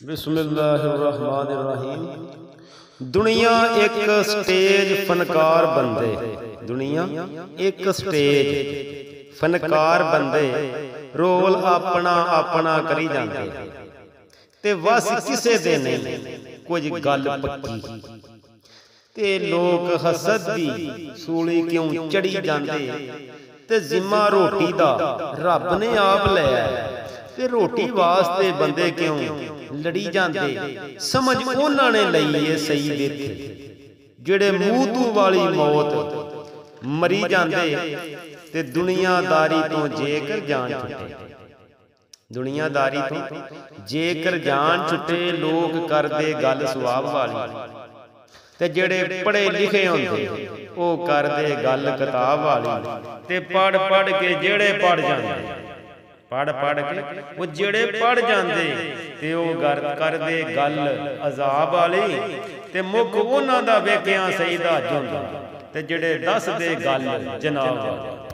बिस्मिल्लाहिर्रहमानिर्रहीम। दुनिया एक स्टेज फनकार बंदे, दुनिया एक स्टेज फनकार बंदे रोल अपना अपना करी जाते ते बस किसे दे नहीं कुछ गल पक्की ते लोग हसद दी सूली क्यों चढ़ी जाते ते जिम्मा रोटी दा रब ने आप लिया ते रोटी वास्ते बंदे क्यों लड़ी जाते। समझ उन्होंने लई है सही देते जेड़े मूँह तू वाली मौत मरी जाते ते दुनियादारी तो जेकर जान छुटे, दुनियादारी तो जेकर जान छुटे लोग करदे गल सवाब वाली ते जेड़े पढ़े लिखे होंदे वो करदे गल किताब वाली ते पढ़ पढ़ के जेड़े पढ़ जाते पढ़ पढ़ के वो जेड़े पढ़ जाते ते वो करदे गल अजाब वाली ते मुख उन्हां दा वेखिया सही दा जुंदा ते जेड़े दसदे गल जनाब वाली।